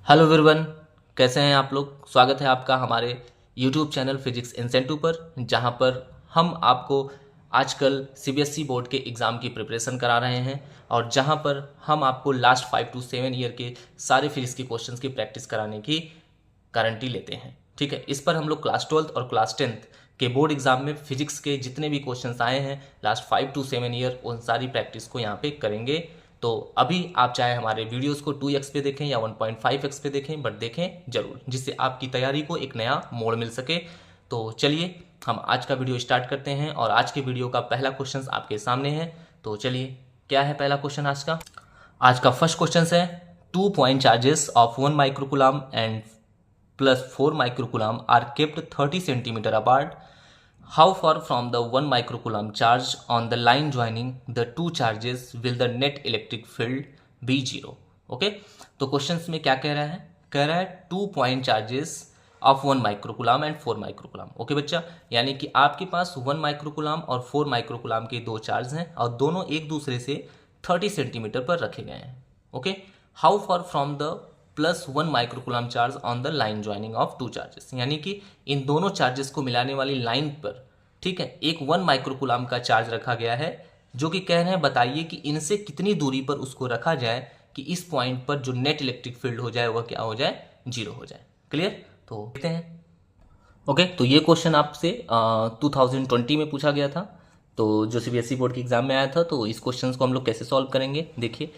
Hello everyone, कैसे हैं आप लोग। स्वागत है आपका हमारे यूट्यूब चैनल फिजिक्स इंसेंटिव पर, जहां पर हम आपको आजकल सीबीएसई बोर्ड के एग्ज़ाम की प्रिपरेशन करा रहे हैं और जहां पर हम आपको लास्ट 5 to 7 ईयर के सारे फिजिक्स के क्वेश्चंस की प्रैक्टिस कराने की गारंटी लेते हैं। ठीक है, इस पर हम लोग क्लास 12th और क्लास 10th के बोर्ड एग्जाम में फिजिक्स के जितने भी क्वेश्चंस आए हैं लास्ट 5 to 7 ईयर, उन सारी प्रैक्टिस को यहाँ पे करेंगे। तो अभी आप चाहे हमारे वीडियोस को 2x पे देखें या 1.5x पे देखें, बट देखें जरूर, जिससे आपकी तैयारी को एक नया मोड़ मिल सके। तो चलिए हम आज का वीडियो स्टार्ट करते हैं और आज के वीडियो का पहला क्वेश्चन आपके सामने है। तो चलिए, क्या है पहला क्वेश्चन आज का फर्स्ट क्वेश्चन है 2 point charges of 1 microcoulomb and plus 4 microcoulomb are kept 30 centimeter apart. How far from the 1 microcoulomb charge on the line joining the two charges will the net electric field be 0? Okay, तो questions में क्या कह रहा है 2 point charges of 1 microcoulomb and 4 microcoulomb. Okay बच्चा, यानी कि आपके पास 1 माइक्रोकुलम और 4 माइक्रोकुलम के दो चार्ज हैं और दोनों एक दूसरे से 30 सेंटीमीटर पर रखे गए हैं। Okay, how far from the +1 microcoulomb charge on the line joining of two charges, यानी कि इन दोनों चार्जेस को मिलाने वाली लाइन पर, ठीक है, एक 1 माइक्रोकुलम का चार्ज रखा गया है, जो कि कह रहे हैं बताइए कि इनसे कितनी दूरी पर उसको रखा जाए कि इस पॉइंट पर जो नेट इलेक्ट्रिक फील्ड हो जाए वह क्या हो जाए, 0 हो जाए। क्लियर, तो देखते हैं। ओके, तो ये क्वेश्चन आपसे 2020 में पूछा गया था, तो जो सीबीएसई बोर्ड के एग्जाम में आया था। तो इस क्वेश्चन को हम लोग कैसे सॉल्व करेंगे, देखिए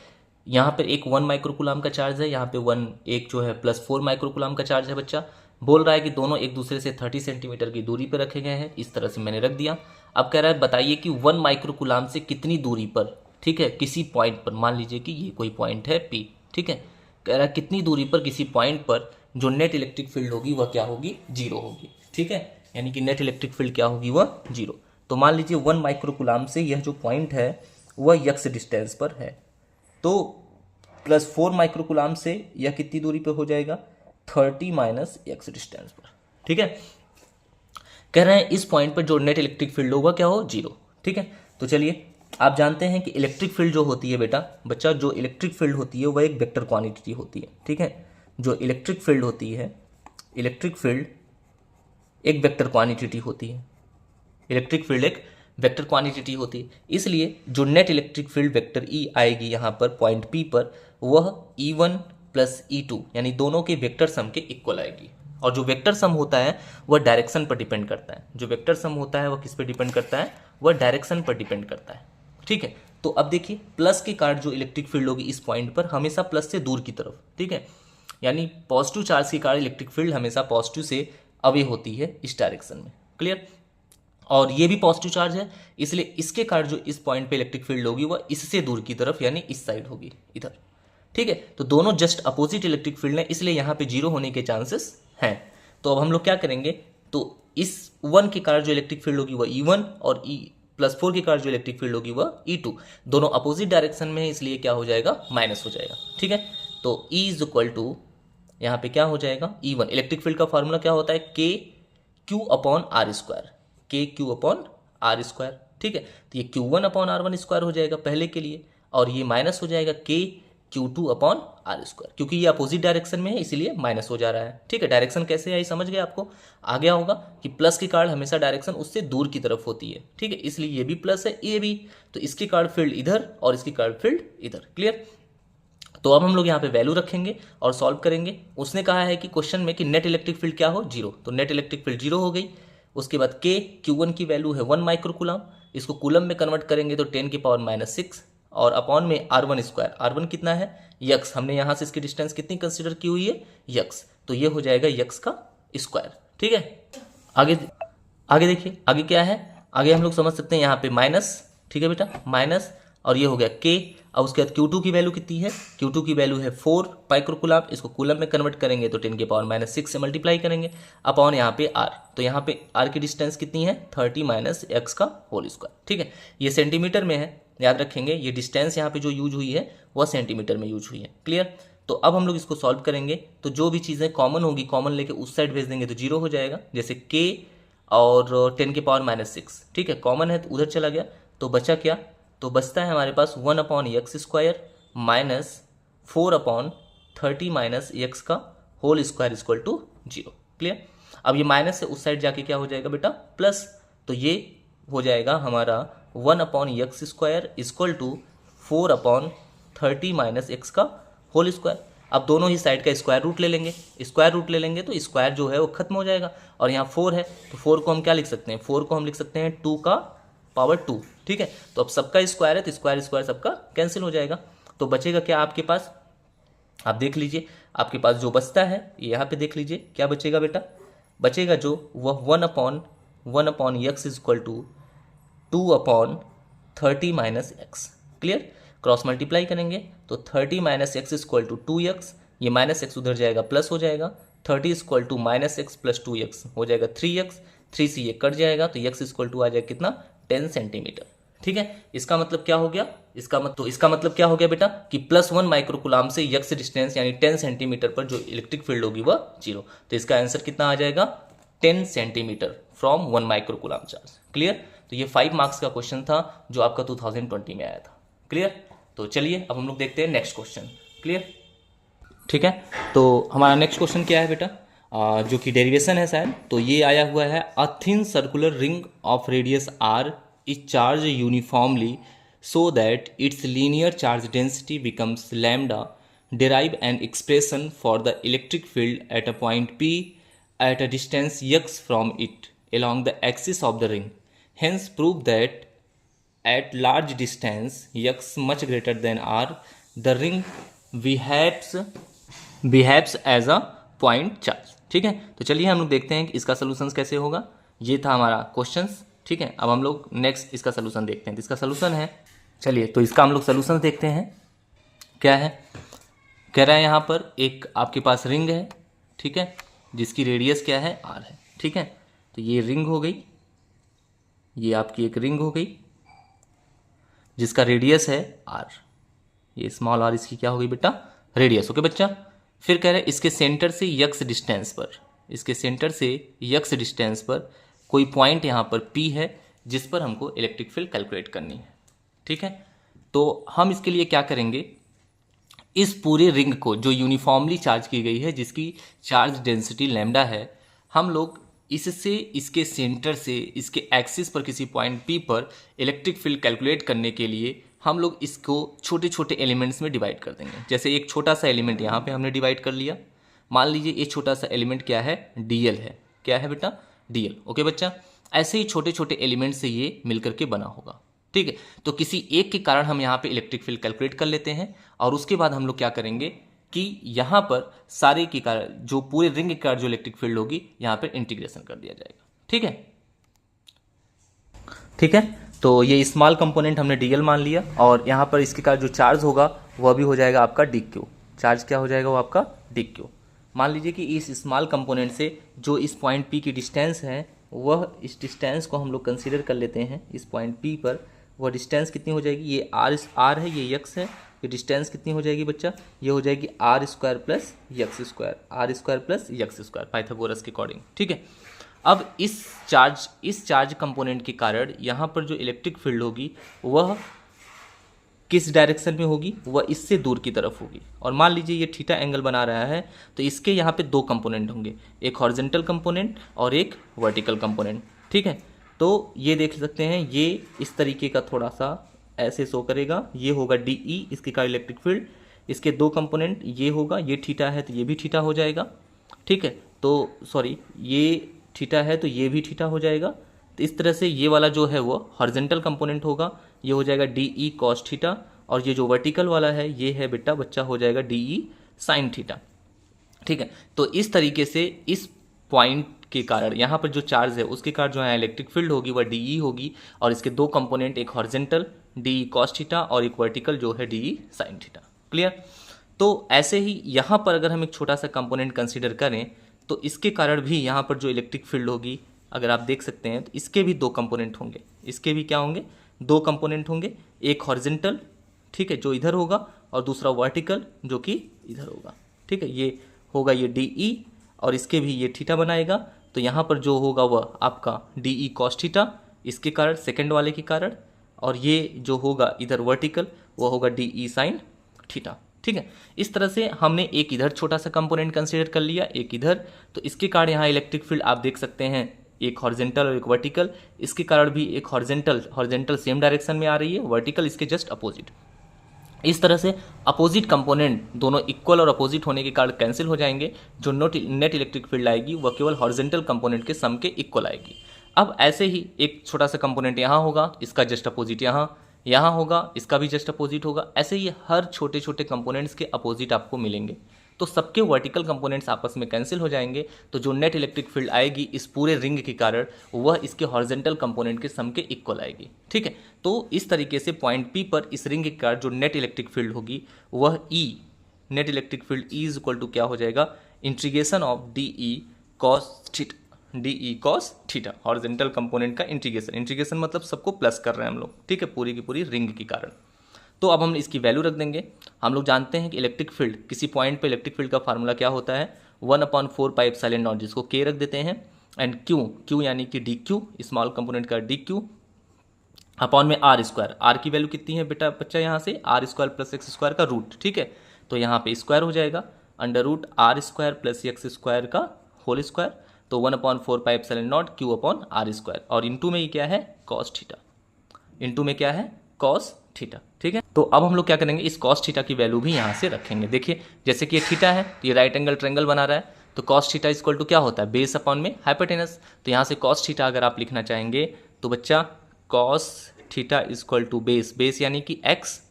यहाँ पर एक 1 माइक्रोकुलम का चार्ज है, यहाँ पे एक जो है +4 माइक्रोकुलम का चार्ज है। बच्चा बोल रहा है कि दोनों एक दूसरे से 30 सेंटीमीटर की दूरी पर रखे गए हैं, इस तरह से मैंने रख दिया। अब कह रहा है बताइए कि 1 माइक्रोकुलम से कितनी दूरी पर, ठीक है, किसी पॉइंट पर, मान लीजिए कि ये कोई पॉइंट है P, ठीक है, कह रहा है कितनी दूरी पर किसी पॉइंट पर जो नेट इलेक्ट्रिक फील्ड होगी वह क्या होगी, 0 होगी। ठीक है, यानी कि नेट इलेक्ट्रिक फील्ड क्या होगी, वह 0। तो मान लीजिए 1 माइक्रोकुलम से यह जो पॉइंट है वह x डिस्टेंस पर है, तो +4 माइक्रोकुलम से यह कितनी दूरी पर हो जाएगा, 30 - x डिस्टेंस पर। ठीक है, कह रहे हैं इस पॉइंट पर जो नेट इलेक्ट्रिक फील्ड होगा क्या हो, 0। ठीक है, तो चलिए, आप जानते हैं कि इलेक्ट्रिक फील्ड जो होती है बच्चा जो इलेक्ट्रिक फील्ड होती है वह एक वेक्टर क्वांटिटी होती है। ठीक है, जो इलेक्ट्रिक फील्ड होती है, इलेक्ट्रिक फील्ड एक वेक्टर क्वांटिटी होती है, इलेक्ट्रिक फील्ड एक वेक्टर क्वांटिटी होती है। इसलिए जो net electric field vector E आएगी यहाँ पर पॉइंट P पर, वह E1 + E2 यानी दोनों के वेक्टर सम के इक्वल आएगी। और जो वेक्टर सम होता है वह डायरेक्शन पर डिपेंड करता है, जो वेक्टर सम होता है वह किस पर डिपेंड करता है, वह डायरेक्शन पर डिपेंड करता है। ठीक है, तो अब देखिए प्लस के कार्ड जो इलेक्ट्रिक फील्ड होगी इस पॉइंट पर हमेशा प्लस से दूर की तरफ, ठीक है, यानी पॉजिटिव चार्ज के कार्ड इलेक्ट्रिक फील्ड हमेशा पॉजिटिव से अवे होती है इस डायरेक्शन में। क्लियर, और ये भी पॉजिटिव चार्ज है, इसलिए इसके कारण जो इस पॉइंट पे इलेक्ट्रिक फील्ड होगी वह इससे दूर की तरफ यानी इस साइड होगी, इधर। ठीक है, तो दोनों जस्ट अपोजिट इलेक्ट्रिक फील्ड है, इसलिए यहाँ पे 0 होने के चांसेस हैं। तो अब हम लोग क्या करेंगे, तो इस 1 के कारण जो इलेक्ट्रिक फील्ड होगी वह E1 और +4 के कारण जो इलेक्ट्रिक फील्ड होगी वह E2, दोनों अपोजिट डायरेक्शन में है, इसलिए क्या हो जाएगा, माइनस हो जाएगा। ठीक है, तो E = यहाँ पे क्या हो जाएगा, E1। इलेक्ट्रिक फील्ड का फॉर्मूला क्या होता है, KQ/R², KQ/R²। ठीक है, तो ये Q1/R1² हो जाएगा पहले के लिए, और ये माइनस हो जाएगा KQ2/R², क्योंकि ये अपोजिट डायरेक्शन में है इसलिए माइनस हो जा रहा है। ठीक है, डायरेक्शन कैसे आई समझ गए, आपको आ गया होगा कि प्लस की कार्ड हमेशा डायरेक्शन उससे दूर की तरफ होती है। ठीक है, इसलिए ये भी प्लस है, ये भी, तो इसकी कार्ड फील्ड इधर और इसकी कार्ड फील्ड इधर। क्लियर, तो अब हम लोग यहाँ पे वैल्यू रखेंगे और सॉल्व करेंगे। उसने कहा है कि क्वेश्चन में कि नेट इलेक्ट्रिक फील्ड क्या हो, 0, तो नेट इलेक्ट्रिक फील्ड 0 हो गई। उसके बाद Q1 की वैल्यू है 1 माइक्रोकुलम, इसको कूलम में कन्वर्ट करेंगे तो 10⁻⁻⁶, और अपॉन में R1², R1 कितना है, x, हमने यहाँ से इसकी डिस्टेंस कितनी कंसिडर की हुई है, x, तो ये हो जाएगा x का स्क्वायर। ठीक है, आगे आगे देखिए, आगे क्या है, आगे हम लोग समझ सकते हैं यहाँ पे माइनस। ठीक है बेटा, माइनस, और ये हो गया K। अब उसके बाद Q2 की वैल्यू कितनी है, Q2 की वैल्यू है 4 माइक्रोकुलम, इसको कूलम में कन्वर्ट करेंगे तो 10⁻⁻⁶ से मल्टीप्लाई करेंगे, अपॉन यहाँ पे R, तो यहाँ पे R की डिस्टेंस कितनी है, 30 - x²। ठीक है, ये सेंटीमीटर में है, याद रखेंगे, ये डिस्टेंस यहाँ पे जो यूज हुई है वह सेंटीमीटर में यूज हुई है। क्लियर, तो अब हम लोग इसको सॉल्व करेंगे, तो जो भी चीज़ें कॉमन होगी कॉमन लेके उस साइड भेज देंगे तो 0 हो जाएगा, जैसे K और 10⁻⁻⁶। ठीक है, कॉमन है तो उधर चला गया, तो बचा क्या, तो बचता है हमारे पास 1/x² - 4/10⁻⁻⁶ 30 माइनस एक्स का whole square equal to 0। Clear. अब ये माइनस से उस साइड जाके क्या हो जाएगा बेटा, प्लस, तो ये हो जाएगा हमारा 1 upon x square equal to 4 upon 30 minus x का होल स्क्वायर। अब दोनों ही साइड का स्क्वायर रूट ले लेंगे, स्क्वायर रूट ले लेंगे तो स्क्वायर जो है वो खत्म हो जाएगा, और यहाँ 4 है तो 4 को हम क्या लिख सकते हैं, 4 को हम लिख सकते हैं 2 का पावर 2। ठीक है, तो अब सबका स्क्वायर है तो स्क्वायर स्क्वायर सबका कैंसिल हो जाएगा, तो बचेगा क्या आपके पास, आप देख लीजिए आपके पास जो बचता है यहाँ पे देख लीजिए क्या बचेगा बेटा, बचेगा जो वह 1 upon x is equal to 2 upon 30 minus x. Clear. Cross multiply करेंगे तो 30 minus x equal to 2x, ये माइनस एक्स उधर जाएगा प्लस हो जाएगा, 30 equal to minus x plus 2x हो जाएगा 3x, 3 से ये कट जाएगा तो x इक्वल टू आ जाएगा कितना, 10 सेंटीमीटर। ठीक है, इसका मतलब क्या हो गया, इसका मतलब क्या हो गया बेटा कि +1 माइक्रोकुलाम से x डिस्टेंस यानी 10 सेंटीमीटर पर जो इलेक्ट्रिक फील्ड होगी वह 0। तो इसका आंसर कितना आ जाएगा, 10 centimetre from 1 microcoulomb charge. Clear. तो ये 5 मार्क्स का क्वेश्चन था जो आपका 2020 में आया था। क्लियर। तो चलिए अब हम लोग देखते हैं नेक्स्ट क्वेश्चन। क्लियर। ठीक है, तो हमारा नेक्स्ट क्वेश्चन क्या है बेटा, जो कि डेरिवेशन है शायद, तो ये आया हुआ है a thin circular ring of radius r is charge uniformly so that it's linear charge density becomes lambda, derive an expression for the electric field at a point P at a distance x from it along the axis of the ring. Hence prove that at large distance x much greater than r the ring behaves as a point charge। ठीक है, तो चलिए हम लोग देखते हैं कि इसका सोल्यूशन कैसे होगा। ये था हमारा क्वेश्चंस। ठीक है, अब हम लोग नेक्स्ट इसका सोल्यूशन देखते हैं। तो इसका सोल्यूशन है, चलिए तो इसका हम लोग सोल्यूशन देखते हैं क्या है। कह रहा है यहाँ पर एक आपके पास रिंग है, ठीक है, जिसकी रेडियस क्या है, r है। ठीक है, तो ये रिंग हो गई, ये आपकी एक रिंग हो गई जिसका रेडियस है r, ये स्मॉल r इसकी क्या हो गई बेटा, रेडियस। ओके बच्चा। फिर कह रहे हैं इसके सेंटर से x डिस्टेंस पर, इसके सेंटर से x डिस्टेंस पर कोई पॉइंट यहाँ पर P है जिस पर हमको इलेक्ट्रिक फील्ड कैलकुलेट करनी है। ठीक है, तो हम इसके लिए क्या करेंगे, इस पूरे रिंग को जो यूनिफॉर्मली चार्ज की गई है, जिसकी चार्ज डेंसिटी लैम्डा है, हम लोग इससे इसके सेंटर से इसके एक्सिस पर किसी पॉइंट P पर इलेक्ट्रिक फील्ड कैलकुलेट करने के लिए हम लोग इसको छोटे छोटे एलिमेंट्स में डिवाइड कर देंगे। जैसे एक छोटा सा एलिमेंट यहाँ पे हमने डिवाइड कर लिया, मान लीजिए ये छोटा सा एलिमेंट क्या है, DL है। क्या है बेटा, DL। ओके बच्चा, ऐसे ही छोटे छोटे एलिमेंट से ये मिलकर के बना होगा। ठीक है, तो किसी एक के कारण हम यहाँ पे इलेक्ट्रिक फील्ड कैलकुलेट कर लेते हैं, और उसके बाद हम लोग क्या करेंगे कि यहाँ पर सारे के कारण जो पूरे रिंग के कारण जो इलेक्ट्रिक फील्ड होगी यहाँ पर इंटीग्रेशन कर दिया जाएगा। ठीक है, ठीक है, तो ये स्मॉल कंपोनेंट हमने DL मान लिया, और यहाँ पर इसके कारण जो चार्ज होगा वह भी हो जाएगा आपका DQ। चार्ज क्या हो जाएगा, वो आपका DQ। मान लीजिए कि इस स्मॉल कंपोनेंट से जो इस पॉइंट P की डिस्टेंस है, वह इस डिस्टेंस को हम लोग कंसीडर कर लेते हैं। इस पॉइंट P पर वह डिस्टेंस कितनी हो जाएगी, ये R है, ये x है, ये डिस्टेंस कितनी हो जाएगी बच्चा, ये हो जाएगी r² plus x square, r² plus x square, Pythagoras के अकॉर्डिंग। ठीक है, अब इस चार्ज कंपोनेंट के कारण यहाँ पर जो इलेक्ट्रिक फील्ड होगी वह किस डायरेक्शन में होगी, वह इससे दूर की तरफ होगी। और मान लीजिए ये थीटा एंगल बना रहा है, तो इसके यहाँ पे 2 कंपोनेंट होंगे, एक हॉरिजॉन्टल कंपोनेंट और एक वर्टिकल कंपोनेंट। ठीक है, तो ये देख सकते हैं, ये इस तरीके का थोड़ा सा ऐसे शो करेगा, ये होगा DE, इसके कारण इलेक्ट्रिक फील्ड। इसके 2 कंपोनेंट, ये होगा, ये थीटा है तो ये भी थीटा हो जाएगा। ठीक है, तो सॉरी, ये थीटा है तो ये भी थीटा हो जाएगा। तो इस तरह से ये वाला जो है वो हॉरिजॉन्टल कंपोनेंट होगा, ये हो जाएगा DE cos थीटा, और ये जो वर्टिकल वाला है ये है बेटा बच्चा हो जाएगा DE sin थीटा। ठीक है, तो इस तरीके से इस पॉइंट के कारण यहाँ पर जो चार्ज है उसके कारण जो है इलेक्ट्रिक फील्ड होगी वह DE होगी, और इसके 2 कंपोनेंट, एक हॉरिजॉन्टल DE cos थीटा और एक वर्टिकल जो है DE sin थीटा। क्लियर। तो ऐसे ही यहाँ पर अगर हम एक छोटा सा कंपोनेंट कंसिडर करें तो इसके कारण भी यहाँ पर जो इलेक्ट्रिक फील्ड होगी, अगर आप देख सकते हैं तो इसके भी 2 कंपोनेंट होंगे, इसके भी क्या होंगे, 2 कंपोनेंट होंगे, एक हॉरिजॉन्टल, ठीक है, जो इधर होगा, और दूसरा वर्टिकल जो कि इधर होगा। ठीक है, ये होगा ये DE, और इसके भी ये थीटा बनाएगा। तो यहाँ पर जो होगा वह आपका DE cos थीटा, इसके कारण, सेकेंड वाले के कारण, और ये जो होगा इधर वर्टिकल वो होगा DE sin थीटा। ठीक है। इस तरह से हमने एक इधर छोटा सा कंपोनेंट कंसीडर कर लिया, एक इधर, तो इसके कारण यहाँ इलेक्ट्रिक फील्ड आप देख सकते हैं एक हॉरिजेंटल और एक वर्टिकल, इसके कारण भी एक हॉरिजेंटल सेम डायरेक्शन में आ रही है, वर्टिकल इसके जस्ट अपोजिट। इस तरह से अपोजिट कंपोनेंट दोनों इक्वल और अपोजिट होने के कारण कैंसिल हो जाएंगे, जो नेट इलेक्ट्रिक फील्ड आएगी वह केवल हॉरिजेंटल कंपोनेंट के सम के इक्वल आएगी। अब ऐसे ही एक छोटा सा कंपोनेंट यहाँ होगा, इसका जस्ट अपोजिट यहाँ होगा, इसका भी जस्ट अपोजिट होगा, ऐसे ही हर छोटे छोटे कंपोनेंट्स के अपोजिट आपको मिलेंगे, तो सबके वर्टिकल कंपोनेंट्स आपस में कैंसिल हो जाएंगे, तो जो नेट इलेक्ट्रिक फील्ड आएगी इस पूरे रिंग के कारण वह इसके हॉरिजेंटल कंपोनेंट के सम के इक्वल आएगी, ठीक है। तो इस तरीके से पॉइंट पी पर इस रिंग के कारण जो नेट इलेक्ट्रिक फील्ड होगी वह net electric field is equal to क्या हो जाएगा, integration of d cos theta, horizontal component का इंटीग्रेशन मतलब सबको प्लस कर रहे हैं हम लोग, ठीक है, पूरी की पूरी रिंग के कारण। तो अब हम इसकी वैल्यू रख देंगे। हम लोग जानते हैं कि इलेक्ट्रिक फील्ड किसी पॉइंट पे इलेक्ट्रिक फील्ड का फार्मूला क्या होता है, 1/4πε0, जिसको k रख देते हैं, एंड क्यू यानी कि डी क्यू, स्मॉल कंपोनेंट का डी क्यू अपॉन में आर स्क्वायर। आर की वैल्यू कितनी है बेटा बच्चा, यहाँ से r square plus x square का रूट, ठीक है, तो यहाँ पे स्क्वायर हो जाएगा, under root r square plus x square का होल स्क्वायर, तो 1/4πε0 क्यू अपॉन आर स्क्वायर, और इंटू में ये क्या है कॉस थीटा, इंटू में क्या है कॉस थीटा, ठीक है। तो अब हम लोग क्या करेंगे, इस कॉस थीटा की वैल्यू भी यहाँ से रखेंगे। देखिए जैसे कि ये थीटा है तो ये राइट एंगल ट्रायंगल बना रहा है, तो कॉस थीटा इक्वल टू क्या होता है, बेस अपॉन में हाइपोटेनस, तो यहाँ से कॉस थीटा अगर आप लिखना चाहेंगे तो बच्चा cos theta equal to base यानी कि एक्स,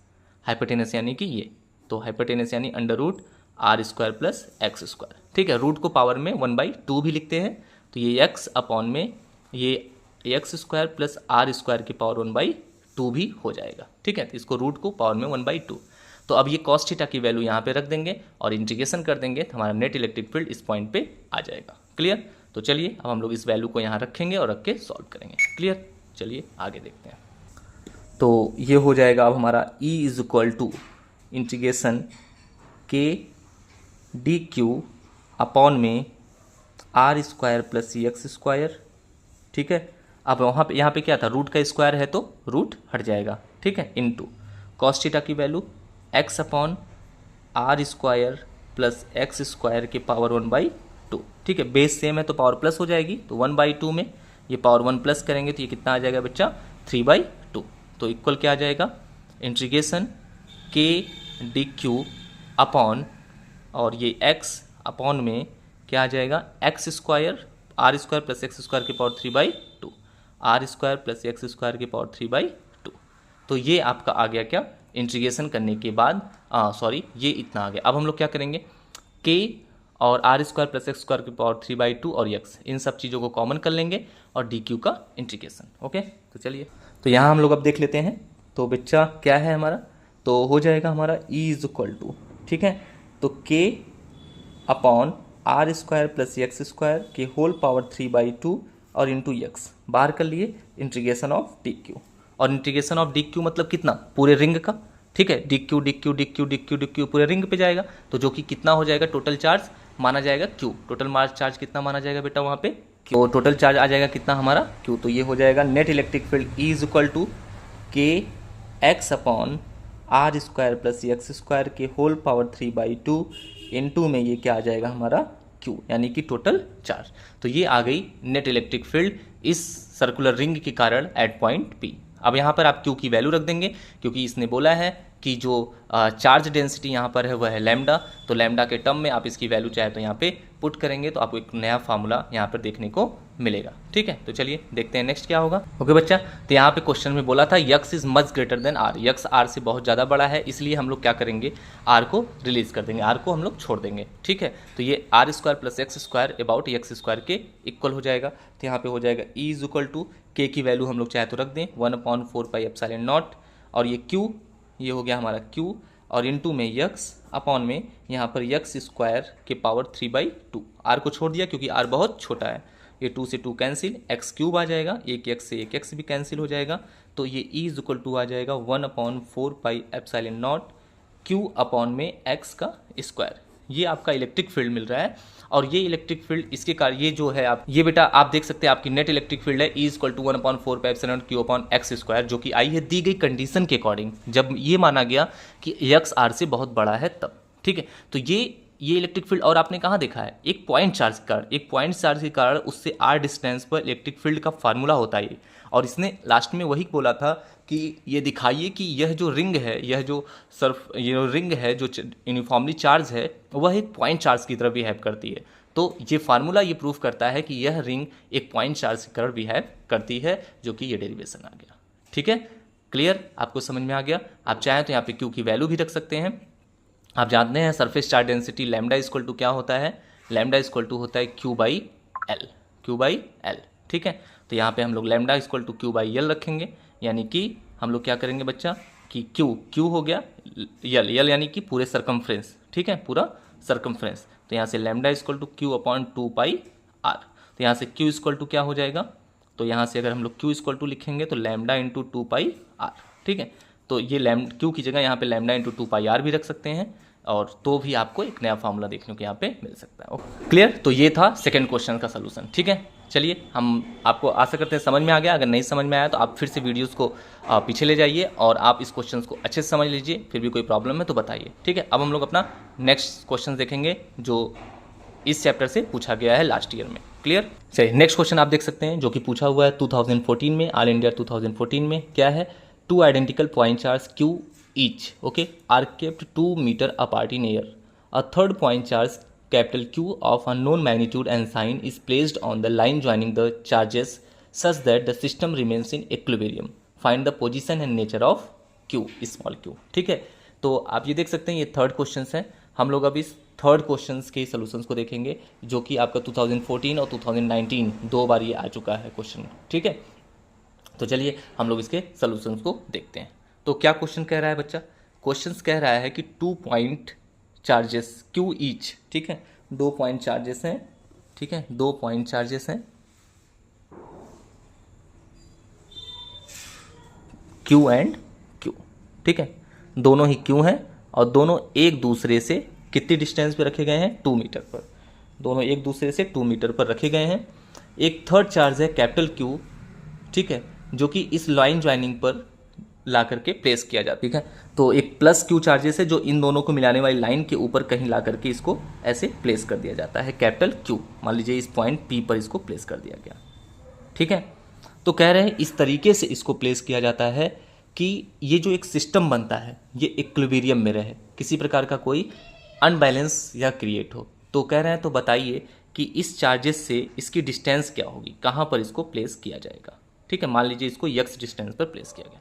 हाइपोटेनस यानी कि ये, तो हाइपोटेनस यानी under root r square plus x square, ठीक है। रूट को पावर में 1/2 भी लिखते हैं, तो ये एक्स अपॉन में ये x square plus r square की पावर 1/2 भी हो जाएगा, ठीक है। तो इसको रूट को पावर में 1/2, तो अब ये कॉस थीटा की वैल्यू यहाँ पे रख देंगे और इंटीग्रेशन कर देंगे, तो हमारा नेट इलेक्ट्रिक फील्ड इस पॉइंट पे आ जाएगा। क्लियर, तो चलिए अब हम लोग इस वैल्यू को यहाँ रखेंगे और रख के सॉल्व करेंगे। क्लियर, चलिए आगे देखते हैं। तो ये हो जाएगा अब हमारा E is equal to integration k d q upon में r square plus x square, ठीक है। अब वहाँ पे यहाँ पे क्या था, रूट का स्क्वायर है तो रूट हट जाएगा, ठीक है, इनटू कॉस थीटा की value x upon r square plus x square की पावर 1/2, ठीक है। बेस सेम है तो पावर प्लस हो जाएगी, तो 1/2 में ये पावर 1 प्लस करेंगे तो ये कितना आ जाएगा बच्चा 3/2, तो इक्वल क्या आ जाएगा integration k d q upon, और ये एक्स अपॉन में क्या आ जाएगा x square, r square plus x square की power 3/2, r square plus x square की पावर 3/2, तो ये आपका आ गया क्या इंटीग्रेशन करने के बाद, ये इतना आ गया। अब हम लोग क्या करेंगे, के और r square plus x square की पावर 3/2 और एक्स, इन सब चीज़ों को कॉमन कर लेंगे और डी क्यू का इंटीग्रेशन। ओके, तो चलिए, तो यहाँ हम लोग अब देख लेते हैं, तो बच्चा क्या है हमारा, तो हो जाएगा हमारा ई इज इक्वल टू, ठीक है, तो k upon r square plus x square के होल पावर 3/2 और इंटू एक्स, बाहर कर लिए इंटीग्रेशन ऑफ डी क्यू, और इंटीग्रेशन ऑफ डी क्यू मतलब कितना, पूरे रिंग का, ठीक है, d q d q d q d q d q पूरे रिंग पे जाएगा, तो जो कि कितना हो जाएगा, टोटल चार्ज माना जाएगा क्यू, टोटल मास चार्ज कितना माना जाएगा बेटा वहाँ पे, तो टोटल चार्ज आ जाएगा कितना हमारा क्यू, तो ये हो जाएगा net electric field E is equal to K x upon r square plus x square के होल पावर 3/2 इनटू में ये क्या आ जाएगा हमारा क्यू, यानी कि टोटल चार्ज। तो ये आ गई नेट इलेक्ट्रिक फील्ड इस सर्कुलर रिंग के कारण एट पॉइंट पी। अब यहाँ पर आप क्यू की वैल्यू रख देंगे, क्योंकि इसने बोला है कि जो चार्ज डेंसिटी यहाँ पर है वह है लैम्डा, तो लैम्डा के टर्म में आप इसकी वैल्यू चाहे तो यहाँ पे पुट करेंगे तो आपको एक नया फार्मूला यहाँ पर देखने को मिलेगा, ठीक है। तो चलिए देखते हैं नेक्स्ट क्या होगा। ओके बच्चा, तो यहाँ पे क्वेश्चन में बोला था x is much greater than r, x r से बहुत ज़्यादा बड़ा है, इसलिए हम लोग क्या करेंगे, आर को रिलीज कर देंगे, आर को हम लोग छोड़ देंगे, ठीक है। तो ये r square plus x square about x square के इक्वल हो जाएगा, तो यहाँ पे हो जाएगा ई इज इक्वल टू के की वैल्यू हम लोग चाहे तो रख दें 1/4πε0, और ये क्यू, ये हो गया हमारा क्यू, और इनटू में यक्स अपॉन में यहाँ पर यक्स स्क्वायर के पावर 3/2, आर को छोड़ दिया क्योंकि आर बहुत छोटा है, ये 2 से 2 कैंसिल, एक्स क्यूब आ जाएगा, एक एक्स से एक एक्स भी कैंसिल हो जाएगा, तो ये ई इज इक्वल टू आ जाएगा 1/4πε0 क्यू अपॉन में एक्स का स्क्वायर, ये आपका इलेक्ट्रिक फील्ड मिल रहा है। और ये इलेक्ट्रिक फील्ड इसके कारण ये जो है आप ये बेटा आप देख सकते हैं आपकी नेट इलेक्ट्रिक फील्ड है E=1/4πε/Q/x², जो कि आई है दी गई कंडीशन के अकॉर्डिंग, जब ये माना गया कि x r से बहुत बड़ा है तब। ठीक है, तो ये इलेक्ट्रिक फील्ड और आपने कहाँ देखा है, एक पॉइंट चार्ज के कारण उससे r डिस्टेंस पर इलेक्ट्रिक फील्ड का फार्मूला होता है। और इसने लास्ट में वही बोला था कि ये दिखाइए कि यह जो रिंग है, ये जो रिंग है जो यूनिफॉर्मली चार्ज है, वह एक पॉइंट चार्ज की तरह बिहेव करती है। तो ये फार्मूला ये प्रूफ करता है कि यह रिंग एक पॉइंट चार्ज की तरह बिहेव करती है, जो कि ये डेरिवेशन आ गया। ठीक है, क्लियर, आपको समझ में आ गया। आप चाहें तो यहाँ पे क्यू की वैल्यू भी रख सकते हैं। आप जानते हैं surface charge density lambda equal to क्या होता है, लैम्डा इक्वल टू होता है Q/L। ठीक है, तो यहाँ पे हम लोग लैम्डा इक्वल टू Q/L रखेंगे, यानी कि हम लोग क्या करेंगे बच्चा कि Q हो गया, L यानी कि पूरे सरकमफ्रेंस। ठीक है, पूरा सरकमफ्रेंस। तो यहाँ से लैम्डा इक्वल टू Q/2πr। तो यहाँ से Q इक्वल टू क्या हो जाएगा, तो यहाँ से अगर हम लोग Q इक्वल टू लिखेंगे तो लैम्डा इंटू 2πr। ठीक है, तो ये Q की जगह यहाँ पे लैम्डा इंटू 2πr भी रख सकते हैं, और तो भी आपको एक नया फार्मूला देखने को यहाँ पे मिल सकता है। क्लियर, तो ये था सेकंड क्वेश्चन का सलूशन। ठीक है, चलिए हम आपको आशा करते हैं समझ में आ गया। अगर नहीं समझ में आया तो आप फिर से वीडियोस को पीछे ले जाइए और आप इस क्वेश्चन को अच्छे से समझ लीजिए, फिर भी कोई प्रॉब्लम है तो बताइए। ठीक है, अब हम लोग अपना नेक्स्ट क्वेश्चन देखेंगे जो इस चैप्टर से पूछा गया है लास्ट ईयर में। क्लियर, चलिए नेक्स्ट क्वेश्चन आप देख सकते हैं जो कि पूछा हुआ है 2014 में, ऑल इंडिया 2014 में। क्या है, 2 identical point charge Q each are kept 2 meter apart in air. A third point charge Q of unknown magnitude and sign is placed on the line joining the charges such that the system remains in equilibrium. Find the position and nature of Q, small q। ठीक है, तो आप ये देख सकते हैं ये third question है। हम लोग अब इस थर्ड क्वेश्चन के सॉल्यूशंस को देखेंगे, जो कि आपका 2014 और 2019 दो बार ये आ चुका है क्वेश्चन। ठीक है, तो चलिए हम लोग इसके सॉल्यूशंस को देखते हैं। तो क्या क्वेश्चन कह रहा है बच्चा, क्वेश्चन कह रहा है कि 2 पॉइंट चार्जेस Q ईच। ठीक है, 2 पॉइंट चार्जेस हैं। ठीक है, 2 पॉइंट चार्जेस हैं Q एंड Q। ठीक है, दोनों ही Q हैं और दोनों एक दूसरे से कितनी डिस्टेंस पे रखे गए हैं, 2 मीटर पर। दोनों एक दूसरे से 2 मीटर पर रखे गए हैं। एक थर्ड चार्ज है Q। ठीक है, जो कि इस लाइन ज्वाइनिंग पर ला करके प्लेस किया जाता है। ठीक है, तो एक +Q चार्जेस है जो इन दोनों को मिलाने वाली लाइन के ऊपर कहीं ला करके इसको ऐसे प्लेस कर दिया जाता है, Q। मान लीजिए इस पॉइंट P पर इसको प्लेस कर दिया गया। ठीक है, तो कह रहे हैं इस तरीके से इसको प्लेस किया जाता है कि ये जो एक सिस्टम बनता है ये इक्विलिब्रियम में रहे, किसी प्रकार का कोई अनबैलेंस या क्रिएट हो। तो कह रहे हैं तो बताइए कि इस चार्जेस से इसकी डिस्टेंस क्या होगी, कहाँ पर इसको प्लेस किया जाएगा। ठीक है, मान लीजिए इसको x डिस्टेंस पर प्लेस किया गया।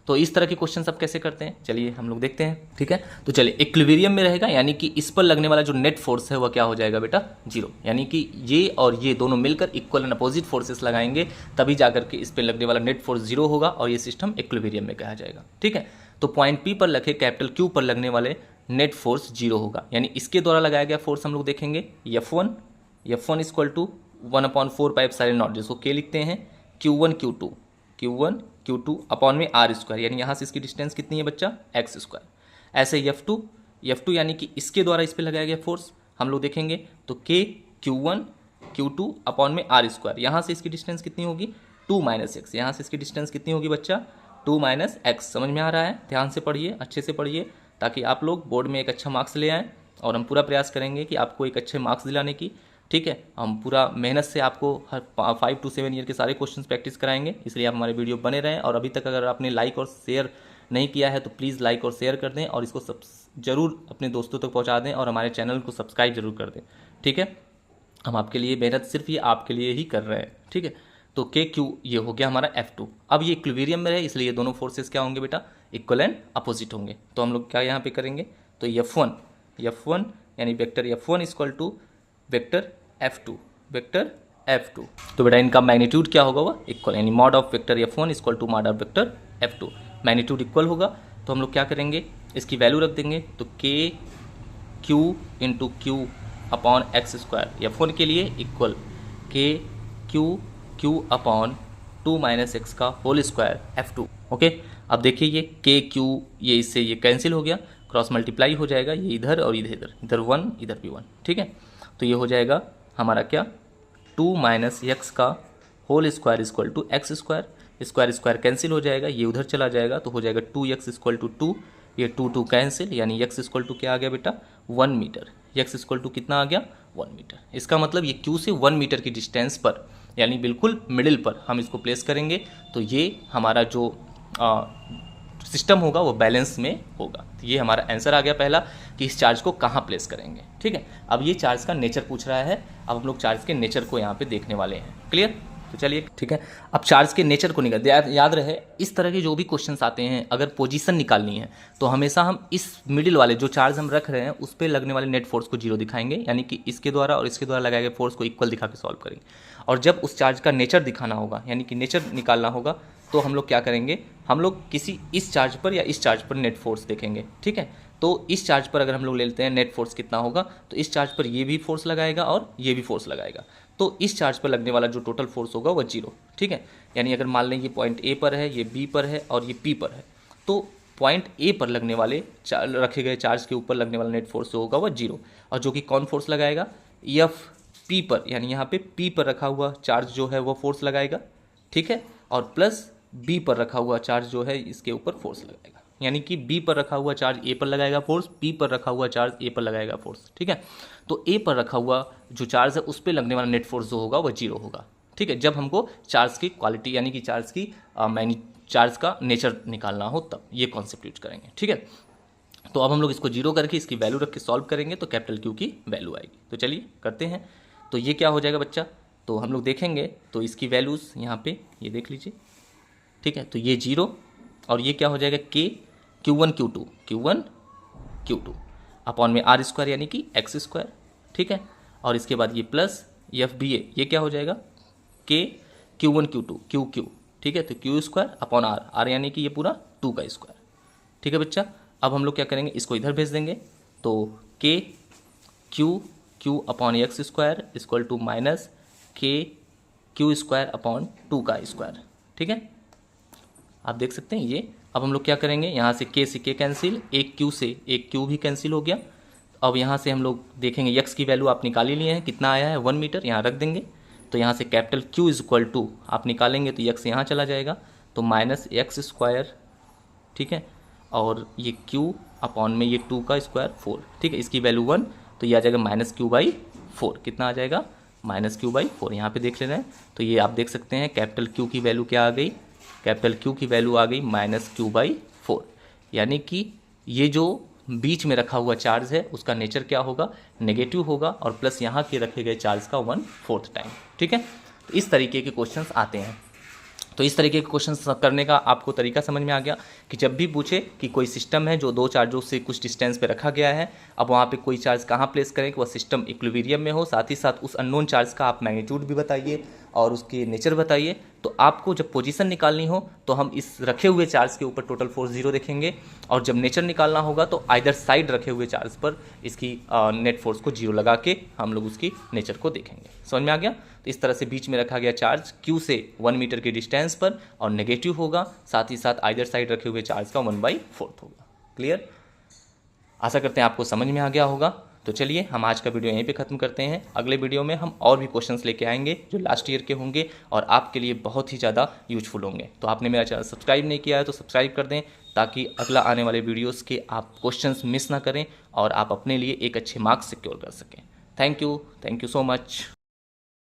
तो इस तरह के क्वेश्चन सब कैसे करते हैं, चलिए हम लोग देखते हैं। ठीक है, तो चलिए इक्विलिब्रियम में रहेगा, यानी कि इस पर लगने वाला जो नेट फोर्स है वह क्या हो जाएगा बेटा, 0। यानी कि ये और ये दोनों मिलकर इक्वल एंड अपोजिट फोर्सेस लगाएंगे, तभी जाकर के इस पर लगने वाला नेट फोर्स 0 होगा और ये सिस्टम इक्विलिब्रियम में कहा जाएगा। ठीक है, तो पॉइंट P पर रखे Q पर लगने वाले नेट फोर्स 0 होगा, यानी इसके द्वारा लगाया गया फोर्स हम लोग देखेंगे F1 इक्वल टू 1/4πε0, जिसको K लिखते हैं, Q1 Q2 अपॉन में R², यानी यहाँ से इसकी डिस्टेंस कितनी है बच्चा, x²। ऐसे F2 यानी कि इसके द्वारा इस पर लगाया गया फोर्स हम लोग देखेंगे, तो Q1 Q2 अपॉन में R², यहाँ से इसकी डिस्टेंस कितनी होगी, 2 - x। यहाँ से इसकी डिस्टेंस कितनी होगी बच्चा, 2 - x। समझ में आ रहा है, ध्यान से पढ़िए, अच्छे से पढ़िए, ताकि आप लोग बोर्ड में एक अच्छा मार्क्स ले आएँ। और हम पूरा प्रयास करेंगे कि आपको एक अच्छे मार्क्स दिलाने की। ठीक है, हम पूरा मेहनत से आपको हर 5 to 7 ईयर के सारे क्वेश्चंस प्रैक्टिस कराएंगे, इसलिए आप हमारे वीडियो बने रहें। और अभी तक अगर आपने लाइक और शेयर नहीं किया है तो प्लीज़ लाइक और शेयर कर दें, और इसको सब जरूर अपने दोस्तों तक पहुंचा दें, और हमारे चैनल को सब्सक्राइब जरूर कर दें। ठीक है, हम आपके लिए मेहनत सिर्फ ये आपके लिए ही कर रहे हैं। ठीक है, तो Q ये हो गया हमारा F2। अब ये इक्विलिब्रियम में है, इसलिए ये दोनों फोर्सेस क्या होंगे बेटा, इक्वल एंड अपोजिट होंगे। तो हम लोग क्या यहाँ पे करेंगे, तो F1 यानी vector F1 equal to vector F2। तो बेटा इनका मैग्नीट्यूड क्या होगा, वह इक्वल, यानी mod of vector F1 equal to mod of vector F2। Magnitude equal होगा, तो हम लोग क्या करेंगे, इसकी वैल्यू रख देंगे, तो Q into Q upon x², F1 के लिए इक्वल Q अपॉन 2 - x का होल स्क्वायर F2। ओके, अब देखिए ये Q ये इससे ये कैंसिल हो गया, क्रॉस मल्टीप्लाई हो जाएगा, ये इधर और इधर, इधर 1 इधर भी 1, ठीक है। तो ये हो जाएगा हमारा क्या, 2 माइनस एक्स का whole square equal to x square, square square cancel हो जाएगा, ये उधर चला जाएगा तो हो जाएगा 2x इक्वल टू 2, ये 2 कैंसिल, यानी x इक्वल टू क्या आ गया बेटा 1 मीटर, x इक्वल टू कितना आ गया 1 मीटर। इसका मतलब ये Q से 1 मीटर की डिस्टेंस पर, यानी बिल्कुल मिडिल पर हम इसको प्लेस करेंगे तो ये हमारा जो सिस्टम होगा वो बैलेंस में होगा। तो ये हमारा आंसर आ गया पहला कि इस चार्ज को कहाँ प्लेस करेंगे, ठीक है। अब ये चार्ज का नेचर पूछ रहा है, अब हम लोग चार्ज के नेचर को यहाँ पे देखने वाले हैं, क्लियर। तो चलिए ठीक है, अब चार्ज के नेचर को निकाल, याद रहे इस तरह के जो भी क्वेश्चंस आते हैं अगर पोजीशन निकालनी है तो हमेशा हम इस मिडिल वाले जो चार्ज हम रख रहे हैं उस पर लगने वाले नेट फोर्स को जीरो दिखाएंगे, यानी कि इसके द्वारा और इसके द्वारा लगाए गए फोर्स को इक्वल दिखा के सॉल्व करेंगे। और जब उस चार्ज का नेचर दिखाना होगा, यानी कि नेचर निकालना होगा, तो हम लोग क्या करेंगे, हम लोग किसी इस चार्ज पर या इस चार्ज पर नेट फोर्स देखेंगे, ठीक है। तो इस चार्ज पर अगर हम लोग लेते हैं नेट फोर्स कितना होगा, तो इस चार्ज पर ये भी फोर्स लगाएगा और ये भी फोर्स लगाएगा, तो इस चार्ज पर लगने वाला जो टोटल फोर्स होगा वो 0, ठीक है। यानी अगर मान लें ये पॉइंट ए पर है, ये बी पर है और ये पी पर है, तो पॉइंट ए पर लगने वाले रखे गए चार्ज के ऊपर लगने वाला नेट फोर्स जो होगा वो 0, और जो कि कौन फोर्स लगाएगा, एफ पी पर, यानी यहाँ पे पी पर रखा हुआ चार्ज जो है वो फोर्स लगाएगा, ठीक है, और प्लस बी पर रखा हुआ चार्ज जो है इसके ऊपर फोर्स लगाएगा, यानी कि बी पर रखा हुआ चार्ज ए पर लगाएगा फोर्स, पी पर रखा हुआ चार्ज ए पर लगाएगा फोर्स, ठीक है। तो ए पर रखा हुआ जो चार्ज है उस पर लगने वाला नेट फोर्स जो होगा वह 0 होगा, ठीक है, जब हमको चार्ज की क्वालिटी यानी कि चार्ज की चार्ज का नेचर निकालना हो तब ये कॉन्सेप्ट यूज करेंगे, ठीक है। तो अब हम लोग इसको 0 करके इसकी वैल्यू रख के सॉल्व करेंगे तो कैपिटल क्यू की वैल्यू आएगी। तो चलिए करते हैं। तो ये क्या हो जाएगा बच्चा, तो हम लोग देखेंगे तो इसकी वैल्यूज़ यहाँ पे ये देख लीजिए, ठीक है। तो ये 0 और ये क्या हो जाएगा के Q1 Q2 अपॉन में आर स्क्वायर यानी कि एक्स स्क्वायर, ठीक है। और इसके बाद ये प्लस एफ बी ए, ये क्या हो जाएगा के Q1 Q2 Q, ठीक है। तो क्यू स्क्वायर अपॉन आर यानी कि ये पूरा 2 का स्क्वायर, ठीक है बच्चा। अब हम लोग क्या करेंगे, इसको इधर भेज देंगे, तो k q upon x square equal to minus k q square upon 2 का स्क्वायर, ठीक है। आप देख सकते हैं ये। अब हम लोग क्या करेंगे, यहाँ से के कैंसिल, एक क्यू से एक क्यू भी कैंसिल हो गया। अब यहाँ से हम लोग देखेंगे एक्स की वैल्यू आप निकाल ही लिए हैं, कितना आया है 1 मीटर, यहाँ रख देंगे। तो यहाँ से capital q is equal to आप निकालेंगे तो एक्स यहाँ चला जाएगा, तो माइनस एक्स स्क्वायर, ठीक है, और ये क्यू अपॉन में ये 2 का स्क्वायर 4, ठीक है। इसकी वैल्यू 1, तो ये आ जाएगा माइनस क्यू बाई 4, कितना आ जाएगा माइनस क्यू बाई 4, यहाँ पे देख ले रहे हैं। तो ये आप देख सकते हैं कैपिटल क्यू की वैल्यू क्या आ गई, कैपिटल क्यू की वैल्यू आ गई माइनस क्यू बाई 4, यानी कि ये जो बीच में रखा हुआ चार्ज है उसका नेचर क्या होगा, नेगेटिव होगा, और प्लस यहाँ के रखे गए चार्ज का 1/4 टाइम, ठीक है। तो इस तरीके के क्वेश्चंस आते हैं। तो इस तरीके के क्वेश्चंस करने का आपको तरीका समझ में आ गया कि जब भी पूछे कि कोई सिस्टम है जो 2 चार्जों से कुछ डिस्टेंस पे रखा गया है, अब वहाँ पे कोई चार्ज कहाँ प्लेस करें कि वह सिस्टम इक्विलिब्रियम में हो, साथ ही साथ उस अननोन चार्ज का आप मैग्नीट्यूड भी बताइए और उसके नेचर बताइए। तो आपको जब पोजीशन निकालनी हो तो हम इस रखे हुए चार्ज के ऊपर टोटल फोर्स 0 देखेंगे, और जब नेचर निकालना होगा तो आइदर साइड रखे हुए चार्ज पर इसकी नेट फोर्स को 0 लगा के हम लोग उसकी नेचर को देखेंगे। समझ में आ गया। तो इस तरह से बीच में रखा गया चार्ज Q से 1 मीटर के डिस्टेंस पर और नेगेटिव होगा, साथ ही साथ आइदर साइड रखे हुए चार्ज का 1/4 होगा। क्लियर, आशा करते हैं आपको समझ में आ गया होगा। तो चलिए हम आज का वीडियो यहीं पे ख़त्म करते हैं। अगले वीडियो में हम और भी क्वेश्चंस लेके आएंगे जो लास्ट ईयर के होंगे और आपके लिए बहुत ही ज़्यादा यूजफुल होंगे। तो आपने मेरा चैनल सब्सक्राइब नहीं किया है तो सब्सक्राइब कर दें, ताकि अगला आने वाले वीडियोस के आप क्वेश्चंस मिस ना करें और आप अपने लिए एक अच्छे मार्क्स सिक्योर कर सकें। Thank you so much.